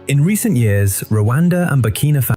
In recent years, Rwanda and Burkina Faso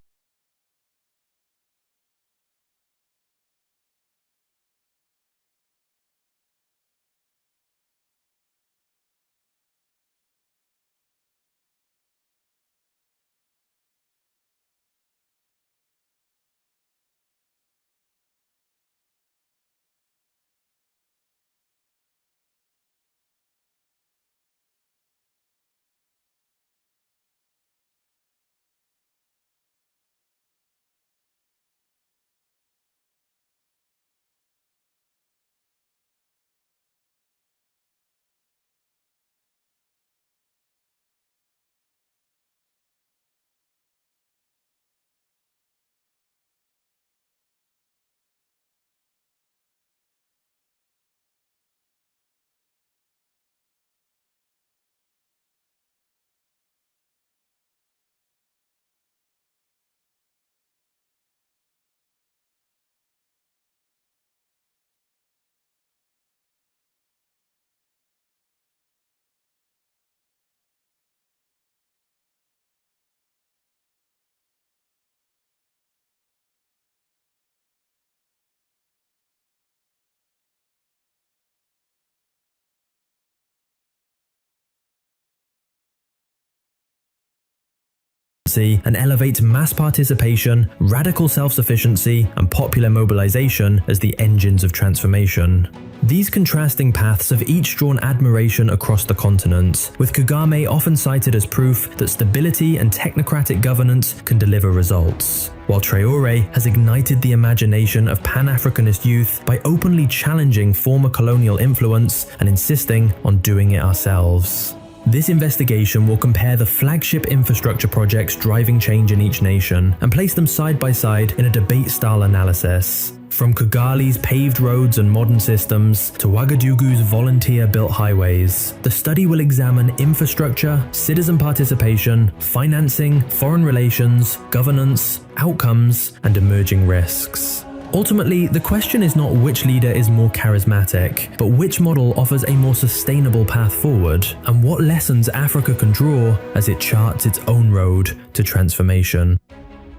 and elevates mass participation, radical self-sufficiency, and popular mobilization as the engines of transformation. These contrasting paths have each drawn admiration across the continent, with Kagame often cited as proof that stability and technocratic governance can deliver results, while Traoré has ignited the imagination of Pan-Africanist youth by openly challenging former colonial influence and insisting on doing it ourselves. This investigation will compare the flagship infrastructure projects driving change in each nation and place them side by side in a debate-style analysis. From Kigali's paved roads and modern systems to Ouagadougou's volunteer-built highways, the study will examine infrastructure, citizen participation, financing, foreign relations, governance, outcomes, and emerging risks. Ultimately, the question is not which leader is more charismatic, but which model offers a more sustainable path forward, and what lessons Africa can draw as it charts its own road to transformation.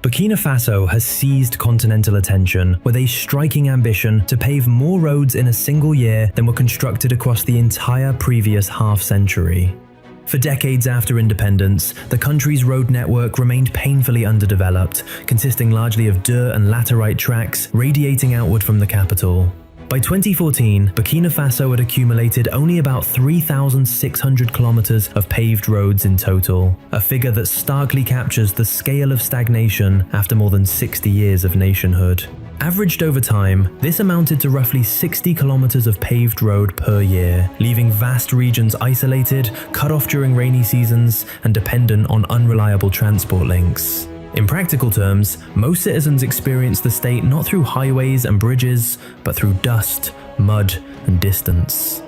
Burkina Faso has seized continental attention with a striking ambition to pave more roads in a single year than were constructed across the entire previous half-century. For decades after independence, the country's road network remained painfully underdeveloped, consisting largely of dirt and laterite tracks radiating outward from the capital. By 2014, Burkina Faso had accumulated only about 3,600 kilometers of paved roads in total, a figure that starkly captures the scale of stagnation after more than 60 years of nationhood. Averaged over time, this amounted to roughly 60 kilometers of paved road per year, leaving vast regions isolated, cut off during rainy seasons, and dependent on unreliable transport links. In practical terms, most citizens experience the state not through highways and bridges, but through dust, mud, and distance.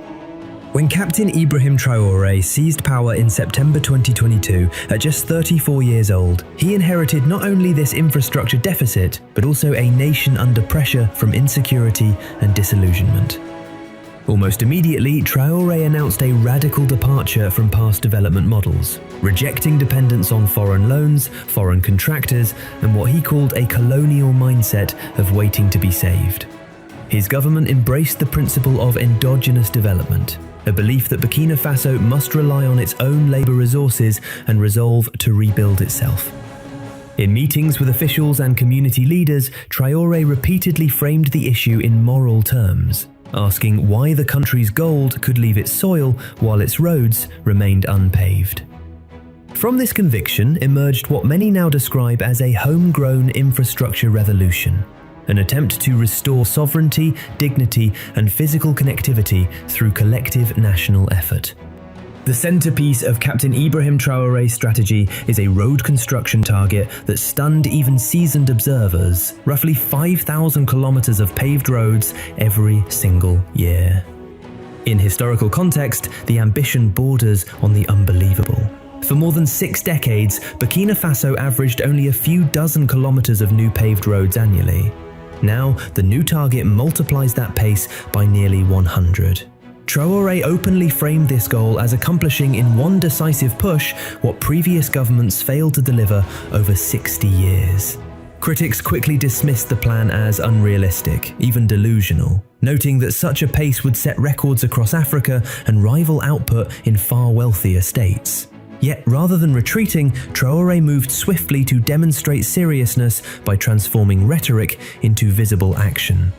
When Captain Ibrahim Traoré seized power in September 2022 at just 34 years old, he inherited not only this infrastructure deficit, but also a nation under pressure from insecurity and disillusionment. Almost immediately, Traoré announced a radical departure from past development models, rejecting dependence on foreign loans, foreign contractors, and what he called a colonial mindset of waiting to be saved. His government embraced the principle of endogenous development, a belief that Burkina Faso must rely on its own labor resources and resolve to rebuild itself. In meetings with officials and community leaders, Traoré repeatedly framed the issue in moral terms, asking why the country's gold could leave its soil while its roads remained unpaved. From this conviction emerged what many now describe as a homegrown infrastructure revolution, an attempt to restore sovereignty, dignity, and physical connectivity through collective national effort. The centerpiece of Captain Ibrahim Traoré's strategy is a road construction target that stunned even seasoned observers: roughly 5,000 kilometers of paved roads every single year. In historical context, the ambition borders on the unbelievable. For more than 6 decades, Burkina Faso averaged only a few dozen kilometers of new paved roads annually. Now, the new target multiplies that pace by nearly 100. Traoré openly framed this goal as accomplishing in one decisive push what previous governments failed to deliver over 60 years. Critics quickly dismissed the plan as unrealistic, even delusional, noting that such a pace would set records across Africa and rival output in far wealthier states. Yet rather than retreating, Traoré moved swiftly to demonstrate seriousness by transforming rhetoric into visible action.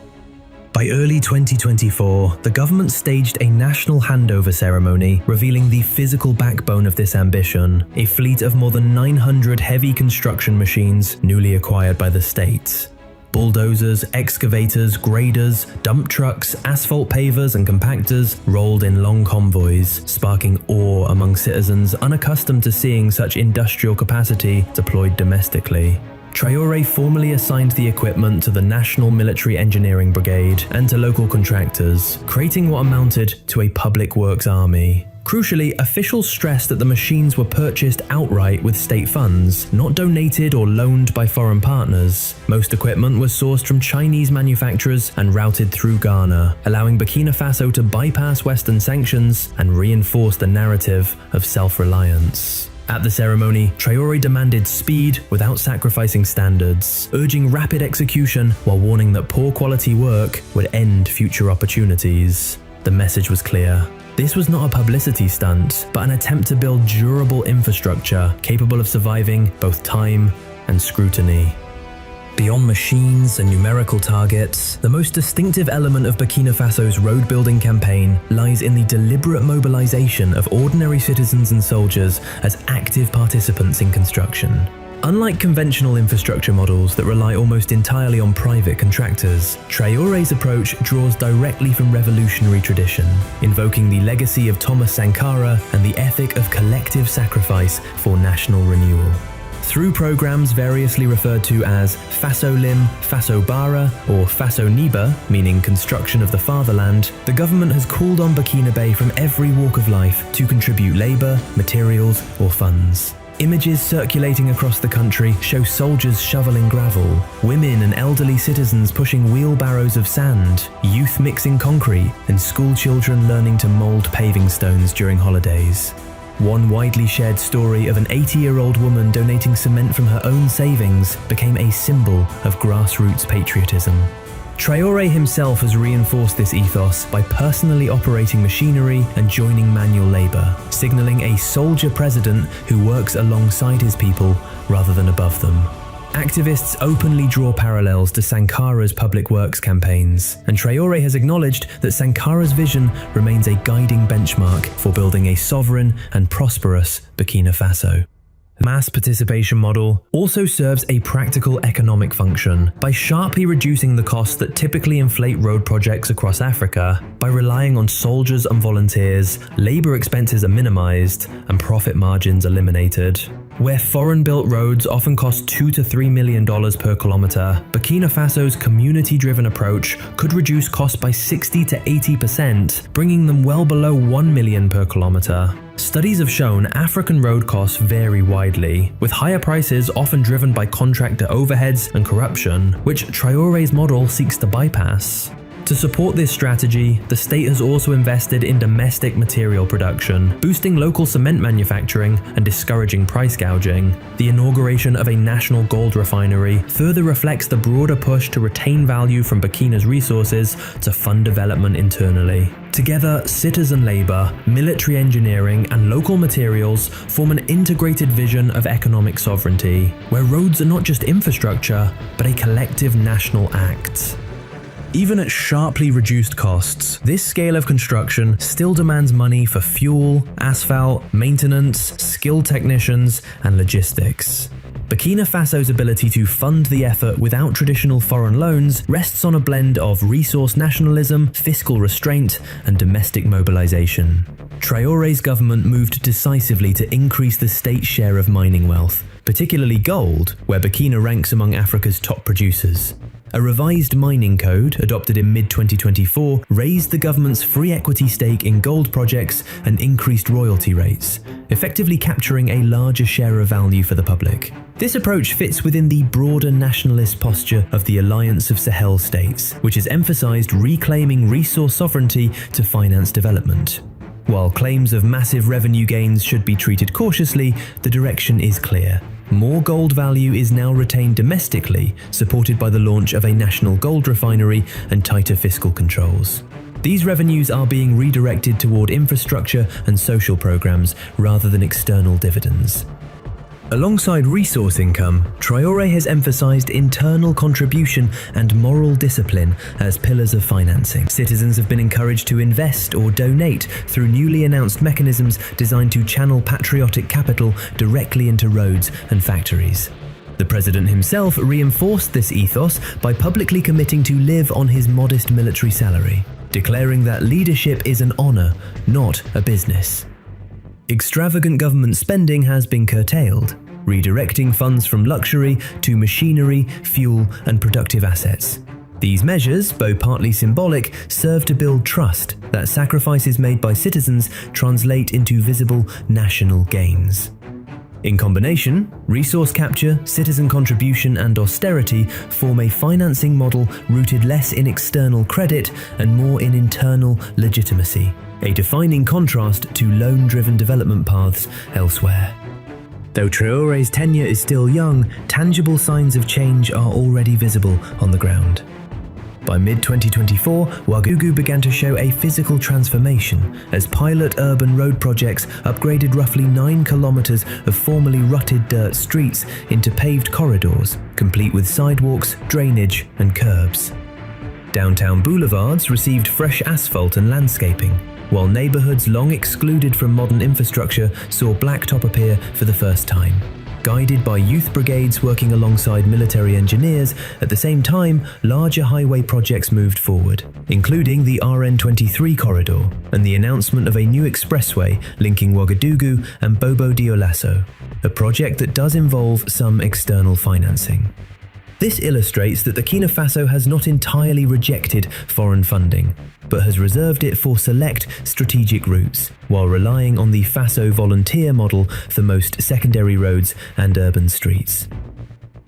By early 2024, the government staged a national handover ceremony revealing the physical backbone of this ambition, a fleet of more than 900 heavy construction machines newly acquired by the state. Bulldozers, excavators, graders, dump trucks, asphalt pavers and compactors rolled in long convoys, sparking awe among citizens unaccustomed to seeing such industrial capacity deployed domestically. Traoré formally assigned the equipment to the National Military Engineering Brigade and to local contractors, creating what amounted to a public works army. Crucially, officials stressed that the machines were purchased outright with state funds, not donated or loaned by foreign partners. Most equipment was sourced from Chinese manufacturers and routed through Ghana, allowing Burkina Faso to bypass Western sanctions and reinforce the narrative of self-reliance. At the ceremony, Traoré demanded speed without sacrificing standards, urging rapid execution while warning that poor quality work would end future opportunities. The message was clear. This was not a publicity stunt, but an attempt to build durable infrastructure capable of surviving both time and scrutiny. Beyond machines and numerical targets, the most distinctive element of Burkina Faso's road-building campaign lies in the deliberate mobilization of ordinary citizens and soldiers as active participants in construction. Unlike conventional infrastructure models that rely almost entirely on private contractors, Traoré's approach draws directly from revolutionary tradition, invoking the legacy of Thomas Sankara and the ethic of collective sacrifice for national renewal. Through programs variously referred to as Fasolim, Fasobara, or Fasoniba, meaning construction of the fatherland, the government has called on Burkinabe from every walk of life to contribute labor, materials, or funds. Images circulating across the country show soldiers shoveling gravel, women and elderly citizens pushing wheelbarrows of sand, youth mixing concrete, and school children learning to mold paving stones during holidays. One widely shared story of an 80-year-old woman donating cement from her own savings became a symbol of grassroots patriotism. Traoré himself has reinforced this ethos by personally operating machinery and joining manual labor, signaling a soldier president who works alongside his people rather than above them. Activists openly draw parallels to Sankara's public works campaigns, and Traoré has acknowledged that Sankara's vision remains a guiding benchmark for building a sovereign and prosperous Burkina Faso. The mass participation model also serves a practical economic function by sharply reducing the costs that typically inflate road projects across Africa. By relying on soldiers and volunteers, labor expenses are minimized and profit margins eliminated. Where foreign-built roads often cost $2 to $3 million per kilometer, Burkina Faso's community-driven approach could reduce costs by 60 to 80%, bringing them well below $1 million per kilometer. Studies have shown African road costs vary widely, with higher prices often driven by contractor overheads and corruption, which Traoré's model seeks to bypass. To support this strategy, the state has also invested in domestic material production, boosting local cement manufacturing and discouraging price gouging. The inauguration of a national gold refinery further reflects the broader push to retain value from Burkina's resources to fund development internally. Together, citizen labor, military engineering, and local materials form an integrated vision of economic sovereignty, where roads are not just infrastructure, but a collective national act. Even at sharply reduced costs, this scale of construction still demands money for fuel, asphalt, maintenance, skilled technicians, and logistics. Burkina Faso's ability to fund the effort without traditional foreign loans rests on a blend of resource nationalism, fiscal restraint, and domestic mobilization. Traoré's government moved decisively to increase the state's share of mining wealth, particularly gold, where Burkina ranks among Africa's top producers. A revised mining code, adopted in mid-2024, raised the government's free equity stake in gold projects and increased royalty rates, effectively capturing a larger share of value for the public. This approach fits within the broader nationalist posture of the Alliance of Sahel States, which has emphasized reclaiming resource sovereignty to finance development. While claims of massive revenue gains should be treated cautiously, the direction is clear. More gold value is now retained domestically, supported by the launch of a national gold refinery and tighter fiscal controls. These revenues are being redirected toward infrastructure and social programs rather than external dividends. Alongside resource income, Traoré has emphasized internal contribution and moral discipline as pillars of financing. Citizens have been encouraged to invest or donate through newly announced mechanisms designed to channel patriotic capital directly into roads and factories. The president himself reinforced this ethos by publicly committing to live on his modest military salary, declaring that leadership is an honor, not a business. Extravagant government spending has been curtailed, redirecting funds from luxury to machinery, fuel, and productive assets. These measures, though partly symbolic, serve to build trust that sacrifices made by citizens translate into visible national gains. In combination, resource capture, citizen contribution, and austerity form a financing model rooted less in external credit and more in internal legitimacy, a defining contrast to loan-driven development paths elsewhere. Though Traoré's tenure is still young, tangible signs of change are already visible on the ground. By mid-2024, Ouagadougou began to show a physical transformation as pilot urban road projects upgraded roughly 9 kilometers of formerly rutted dirt streets into paved corridors, complete with sidewalks, drainage, and curbs. Downtown boulevards received fresh asphalt and landscaping, while neighborhoods long excluded from modern infrastructure saw blacktop appear for the first time. Guided by youth brigades working alongside military engineers, at the same time, larger highway projects moved forward, including the RN23 corridor and the announcement of a new expressway linking Ouagadougou and Bobo Dioulasso, a project that does involve some external financing. This illustrates that Burkina Faso has not entirely rejected foreign funding, but has reserved it for select strategic routes, while relying on the Faso volunteer model for most secondary roads and urban streets.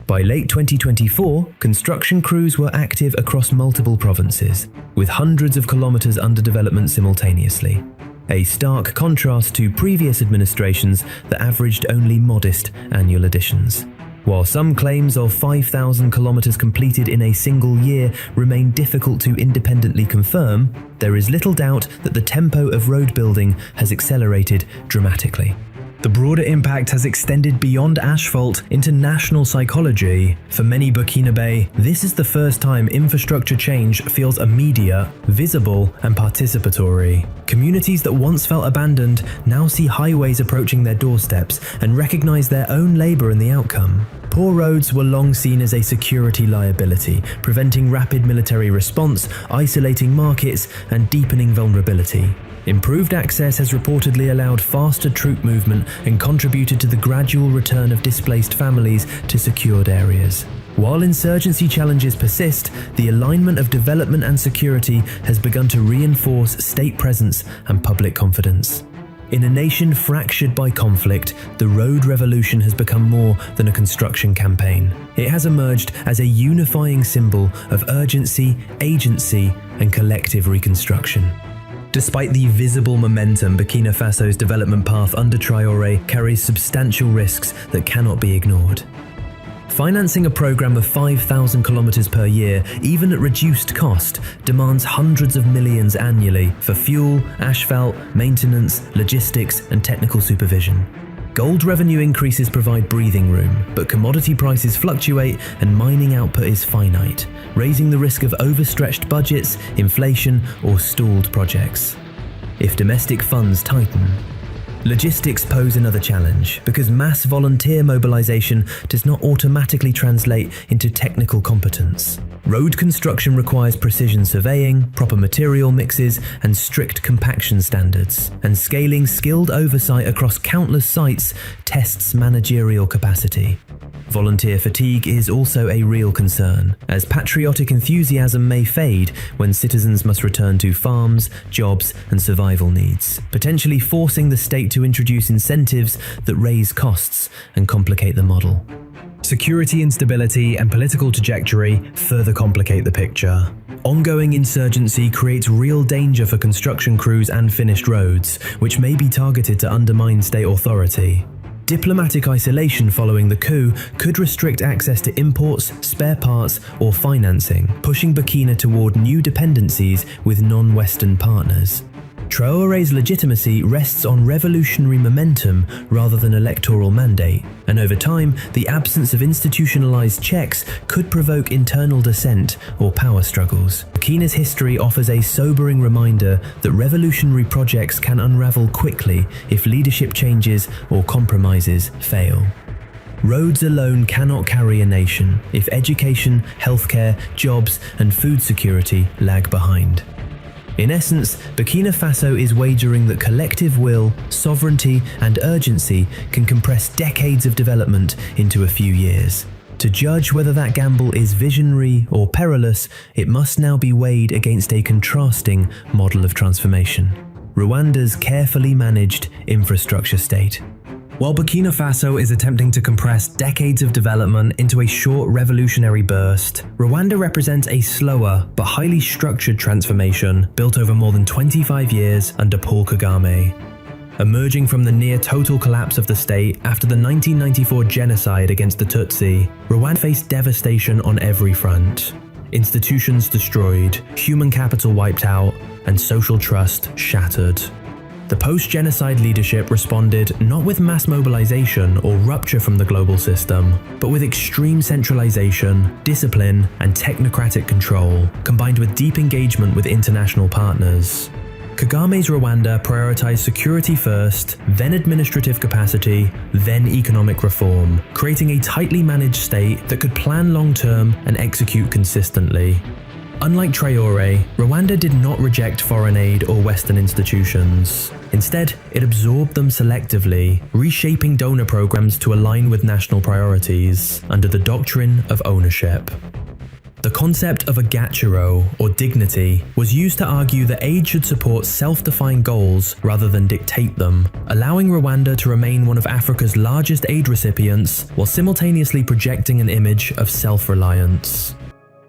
By late 2024, construction crews were active across multiple provinces, with hundreds of kilometers under development simultaneously. A stark contrast to previous administrations that averaged only modest annual additions. While some claims of 5,000 kilometers completed in a single year remain difficult to independently confirm, there is little doubt that the tempo of road building has accelerated dramatically. The broader impact has extended beyond asphalt into national psychology. For many Burkinabe, this is the first time infrastructure change feels immediate, visible, and participatory. Communities that once felt abandoned now see highways approaching their doorsteps and recognize their own labor in the outcome. Poor roads were long seen as a security liability, preventing rapid military response, isolating markets, and deepening vulnerability. Improved access has reportedly allowed faster troop movement and contributed to the gradual return of displaced families to secured areas. While insurgency challenges persist, the alignment of development and security has begun to reinforce state presence and public confidence. In a nation fractured by conflict, the road revolution has become more than a construction campaign. It has emerged as a unifying symbol of urgency, agency, and collective reconstruction. Despite the visible momentum, Burkina Faso's development path under Traoré carries substantial risks that cannot be ignored. Financing a program of 5,000 kilometers per year, even at reduced cost, demands hundreds of millions annually for fuel, asphalt, maintenance, logistics, and technical supervision. Gold revenue increases provide breathing room, but commodity prices fluctuate and mining output is finite, raising the risk of overstretched budgets, inflation, or stalled projects. If domestic funds tighten, logistics pose another challenge because mass volunteer mobilization does not automatically translate into technical competence. Road construction requires precision surveying, proper material mixes, and strict compaction standards, and scaling skilled oversight across countless sites tests managerial capacity. Volunteer fatigue is also a real concern, as patriotic enthusiasm may fade when citizens must return to farms, jobs, and survival needs, potentially forcing the state to introduce incentives that raise costs and complicate the model. Security instability and political trajectory further complicate the picture. Ongoing insurgency creates real danger for construction crews and finished roads, which may be targeted to undermine state authority. Diplomatic isolation following the coup could restrict access to imports, spare parts, or financing, pushing Burkina toward new dependencies with non-Western partners. Traoré's legitimacy rests on revolutionary momentum rather than electoral mandate, and over time, the absence of institutionalized checks could provoke internal dissent or power struggles. Burkina's history offers a sobering reminder that revolutionary projects can unravel quickly if leadership changes or compromises fail. Roads alone cannot carry a nation if education, healthcare, jobs, and food security lag behind. In essence, Burkina Faso is wagering that collective will, sovereignty, and urgency can compress decades of development into a few years. To judge whether that gamble is visionary or perilous, it must now be weighed against a contrasting model of transformation: Rwanda's carefully managed infrastructure state. While Burkina Faso is attempting to compress decades of development into a short revolutionary burst, Rwanda represents a slower but highly structured transformation built over more than 25 years under Paul Kagame. Emerging from the near-total collapse of the state after the 1994 genocide against the Tutsi, Rwanda faced devastation on every front. Institutions destroyed, human capital wiped out, and social trust shattered. The post-genocide leadership responded not with mass mobilization or rupture from the global system, but with extreme centralization, discipline, and technocratic control, combined with deep engagement with international partners. Kagame's Rwanda prioritized security first, then administrative capacity, then economic reform, creating a tightly managed state that could plan long-term and execute consistently. Unlike Traoré, Rwanda did not reject foreign aid or Western institutions. Instead, it absorbed them selectively, reshaping donor programs to align with national priorities under the doctrine of ownership. The concept of a gachero, or dignity, was used to argue that aid should support self-defined goals rather than dictate them, allowing Rwanda to remain one of Africa's largest aid recipients while simultaneously projecting an image of self-reliance.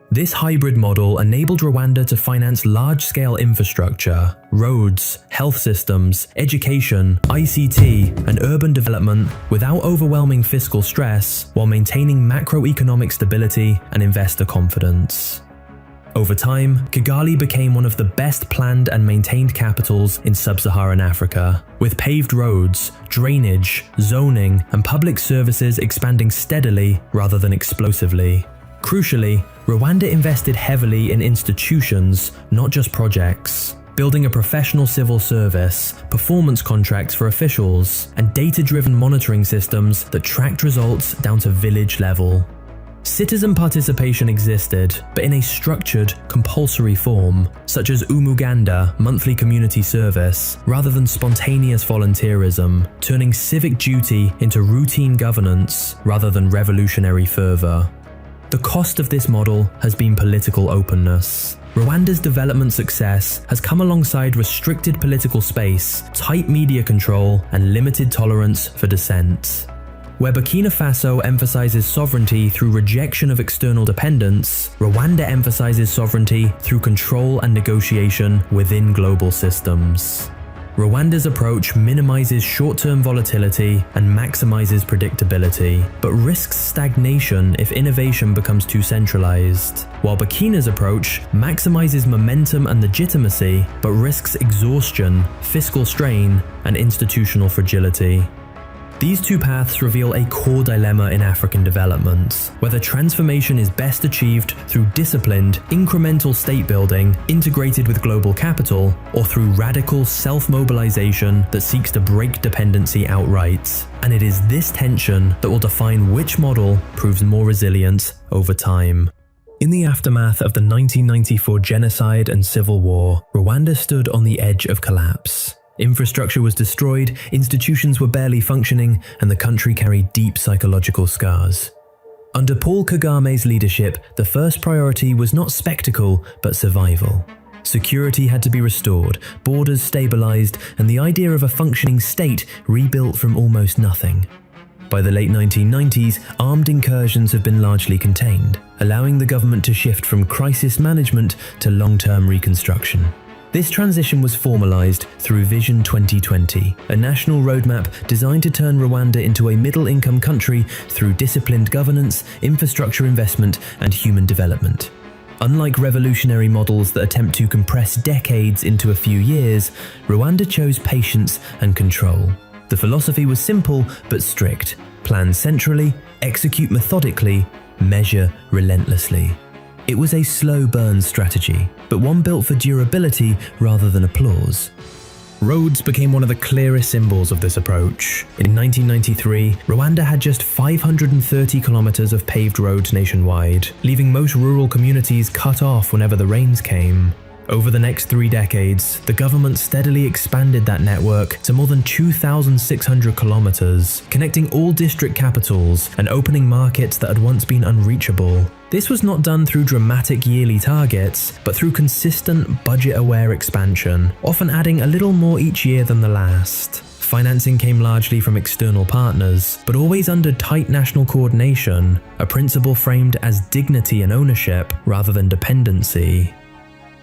This hybrid model enabled Rwanda to finance large-scale infrastructure, roads, health systems, education, ICT, and urban development without overwhelming fiscal stress, while maintaining macroeconomic stability and investor confidence. Over time, Kigali became one of the best planned and maintained capitals in sub-Saharan Africa, with paved roads, drainage, zoning, and public services expanding steadily rather than explosively. Crucially, Rwanda invested heavily in institutions, not just projects, building a professional civil service, performance contracts for officials, and data-driven monitoring systems that tracked results down to village level. Citizen participation existed, but in a structured, compulsory form, such as Umuganda, monthly community service, rather than spontaneous volunteerism, turning civic duty into routine governance rather than revolutionary fervor. The cost of this model has been political openness. Rwanda's development success has come alongside restricted political space, tight media control, and limited tolerance for dissent. Where Burkina Faso emphasizes sovereignty through rejection of external dependence, Rwanda emphasizes sovereignty through control and negotiation within global systems. Rwanda's approach minimizes short-term volatility and maximizes predictability, but risks stagnation if innovation becomes too centralized, while Burkina's approach maximizes momentum and legitimacy, but risks exhaustion, fiscal strain, and institutional fragility. These two paths reveal a core dilemma in African development, whether transformation is best achieved through disciplined, incremental state building integrated with global capital, or through radical self-mobilization that seeks to break dependency outright. And it is this tension that will define which model proves more resilient over time. In the aftermath of the 1994 genocide and civil war, Rwanda stood on the edge of collapse. Infrastructure was destroyed, institutions were barely functioning, and the country carried deep psychological scars. Under Paul Kagame's leadership, the first priority was not spectacle, but survival. Security had to be restored, borders stabilized, and the idea of a functioning state rebuilt from almost nothing. By the late 1990s, armed incursions have been largely contained, allowing the government to shift from crisis management to long-term reconstruction. This transition was formalized through Vision 2020, a national roadmap designed to turn Rwanda into a middle-income country through disciplined governance, infrastructure investment, and human development. Unlike revolutionary models that attempt to compress decades into a few years, Rwanda chose patience and control. The philosophy was simple but strict: plan centrally, execute methodically, measure relentlessly. It was a slow burn strategy, but one built for durability rather than applause. Roads became one of the clearest symbols of this approach. In 1993, Rwanda had just 530 kilometers of paved roads nationwide, leaving most rural communities cut off whenever the rains came. Over the next 3 decades, the government steadily expanded that network to more than 2,600 kilometers, connecting all district capitals and opening markets that had once been unreachable. This was not done through dramatic yearly targets, but through consistent, budget-aware expansion, often adding a little more each year than the last. Financing came largely from external partners, but always under tight national coordination, a principle framed as dignity and ownership rather than dependency.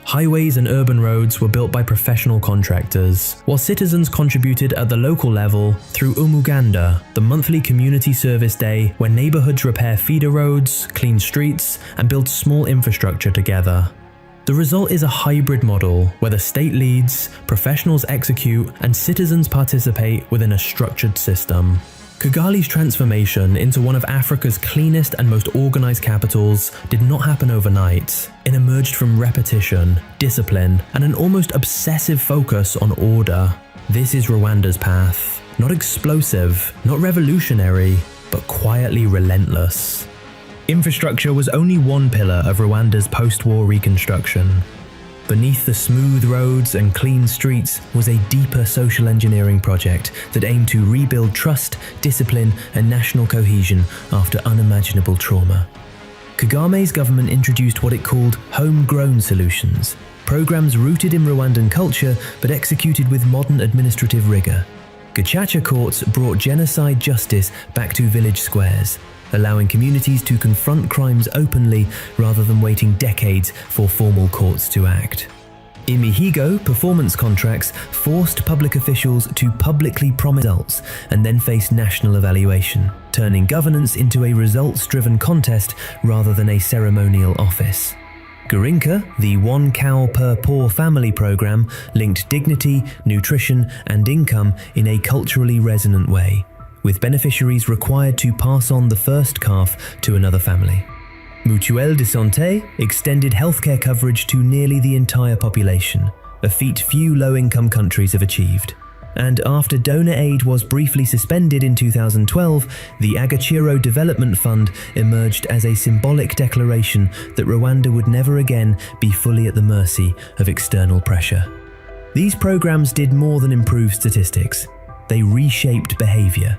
Highways and urban roads were built by professional contractors, while citizens contributed at the local level through Umuganda, the monthly community service day when neighborhoods repair feeder roads, clean streets, and build small infrastructure together. The result is a hybrid model where the state leads, professionals execute, and citizens participate within a structured system. Kigali's transformation into one of Africa's cleanest and most organized capitals did not happen overnight. It emerged from repetition, discipline, and an almost obsessive focus on order. This is Rwanda's path. Not explosive, not revolutionary, but quietly relentless. Infrastructure was only one pillar of Rwanda's post-war reconstruction. Beneath the smooth roads and clean streets was a deeper social engineering project that aimed to rebuild trust, discipline, and national cohesion after unimaginable trauma. Kagame's government introduced what it called homegrown solutions, programs rooted in Rwandan culture but executed with modern administrative rigor. Gacaca courts brought genocide justice back to village squares, allowing communities to confront crimes openly rather than waiting decades for formal courts to act. Imihigo performance contracts forced public officials to publicly promise results and then face national evaluation, turning governance into a results-driven contest rather than a ceremonial office. Gurinka, the 1 cow per poor family program, linked dignity, nutrition, and income in a culturally resonant way, with beneficiaries required to pass on the first calf to another family. Mutuelle de Santé extended healthcare coverage to nearly the entire population, a feat few low-income countries have achieved. And after donor aid was briefly suspended in 2012, the Agaciro Development Fund emerged as a symbolic declaration that Rwanda would never again be fully at the mercy of external pressure. These programs did more than improve statistics. They reshaped behavior.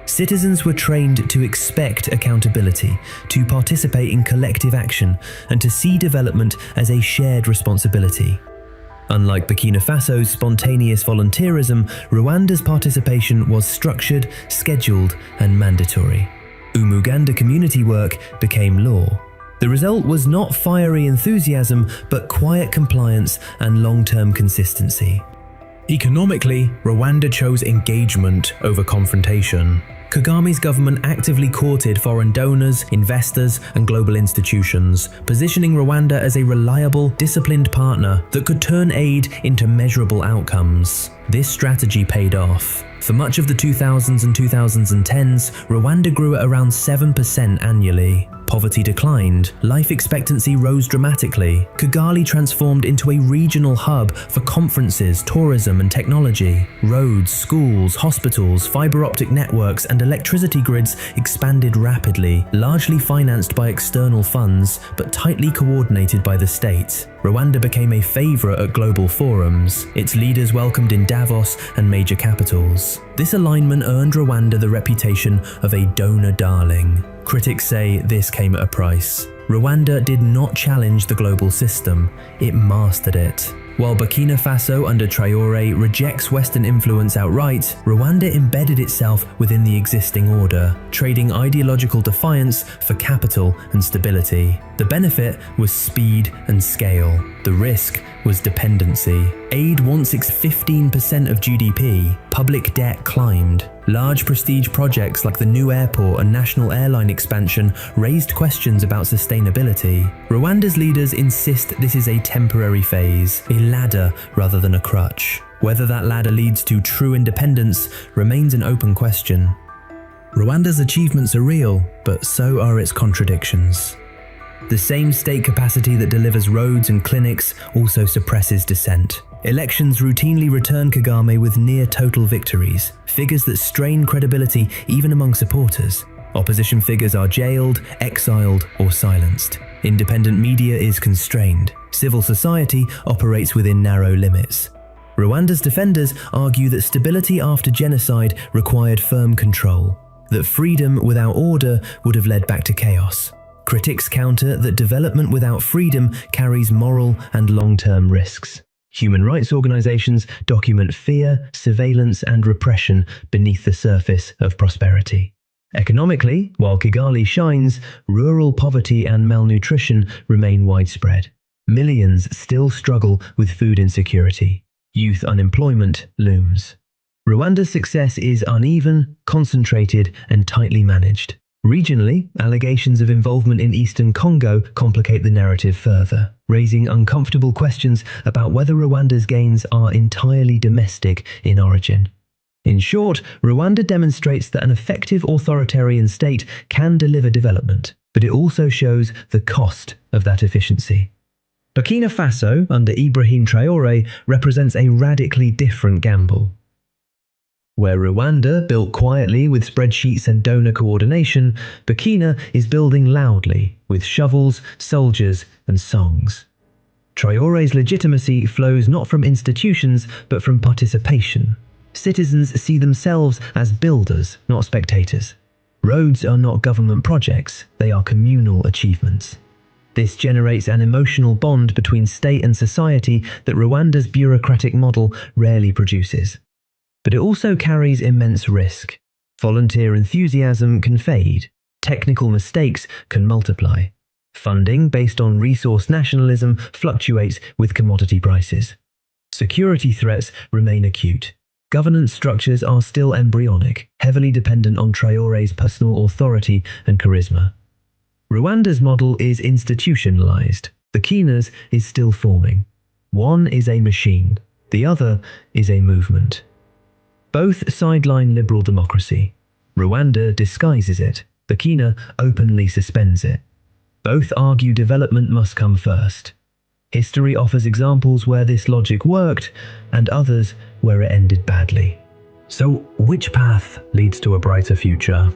Citizens were trained to expect accountability, to participate in collective action, and to see development as a shared responsibility. Unlike Burkina Faso's spontaneous volunteerism, Rwanda's participation was structured, scheduled, and mandatory. Umuganda community work became law. The result was not fiery enthusiasm, but quiet compliance and long-term consistency. Economically, Rwanda chose engagement over confrontation. Kagame's government actively courted foreign donors, investors, and global institutions, positioning Rwanda as a reliable, disciplined partner that could turn aid into measurable outcomes. This strategy paid off. For much of the 2000s and 2010s, Rwanda grew at around 7% annually. Poverty declined, life expectancy rose dramatically. Kigali transformed into a regional hub for conferences, tourism, and technology. Roads, schools, hospitals, fiber optic networks, and electricity grids expanded rapidly, largely financed by external funds, but tightly coordinated by the state. Rwanda became a favorite at global forums, its leaders welcomed in Davos and major capitals. This alignment earned Rwanda the reputation of a donor darling. Critics say this came at a price. Rwanda did not challenge the global system, it mastered it. While Burkina Faso under Traoré rejects Western influence outright, Rwanda embedded itself within the existing order, trading ideological defiance for capital and stability. The benefit was speed and scale. The risk was dependency. Aid once 15% of GDP, public debt climbed. Large prestige projects like the new airport and national airline expansion raised questions about sustainability. Rwanda's leaders insist this is a temporary phase, a ladder rather than a crutch. Whether that ladder leads to true independence remains an open question. Rwanda's achievements are real, but so are its contradictions. The same state capacity that delivers roads and clinics also suppresses dissent. Elections routinely return Kagame with near-total victories, figures that strain credibility even among supporters. Opposition figures are jailed, exiled, or silenced. Independent media is constrained. Civil society operates within narrow limits. Rwanda's defenders argue that stability after genocide required firm control, that freedom without order would have led back to chaos. Critics counter that development without freedom carries moral and long-term risks. Human rights organizations document fear, surveillance, and repression beneath the surface of prosperity. Economically, while Kigali shines, rural poverty and malnutrition remain widespread. Millions still struggle with food insecurity. Youth unemployment looms. Rwanda's success is uneven, concentrated, and tightly managed. Regionally, allegations of involvement in Eastern Congo complicate the narrative further, raising uncomfortable questions about whether Rwanda's gains are entirely domestic in origin. In short, Rwanda demonstrates that an effective authoritarian state can deliver development, but it also shows the cost of that efficiency. Burkina Faso, under Ibrahim Traoré, represents a radically different gamble. Where Rwanda built quietly with spreadsheets and donor coordination, Burkina is building loudly with shovels, soldiers, and songs. Traoré's legitimacy flows not from institutions but from participation. Citizens see themselves as builders, not spectators. Roads are not government projects, they are communal achievements. This generates an emotional bond between state and society that Rwanda's bureaucratic model rarely produces. But it also carries immense risk. Volunteer enthusiasm can fade. Technical mistakes can multiply. Funding based on resource nationalism fluctuates with commodity prices. Security threats remain acute. Governance structures are still embryonic, heavily dependent on Traoré's personal authority and charisma. Rwanda's model is institutionalized. Burkina's is still forming. One is a machine, the other is a movement. Both sideline liberal democracy. Rwanda disguises it. Burkina openly suspends it. Both argue development must come first. History offers examples where this logic worked, and others where it ended badly. So, which path leads to a brighter future?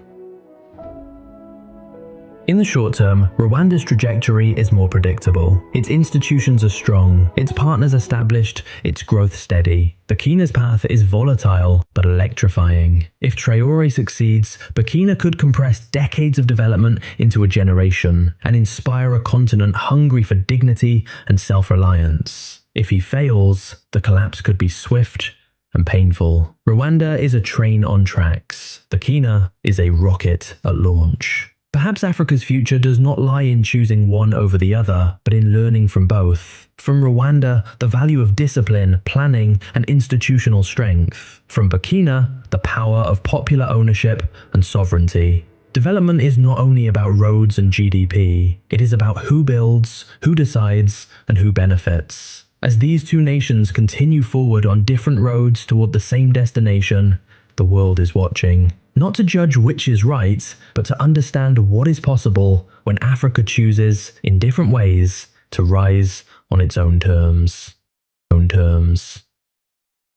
In the short term, Rwanda's trajectory is more predictable. Its institutions are strong, its partners established, its growth steady. Burkina's path is volatile, but electrifying. If Traoré succeeds, Burkina could compress decades of development into a generation, and inspire a continent hungry for dignity and self-reliance. If he fails, the collapse could be swift and painful. Rwanda is a train on tracks. Burkina is a rocket at launch. Perhaps Africa's future does not lie in choosing one over the other, but in learning from both. From Rwanda, the value of discipline, planning, and institutional strength. From Burkina, the power of popular ownership and sovereignty. Development is not only about roads and GDP, it is about who builds, who decides, and who benefits. As these two nations continue forward on different roads toward the same destination, the world is watching. Not to judge which is right, but to understand what is possible when Africa chooses, in different ways, to rise on its own terms.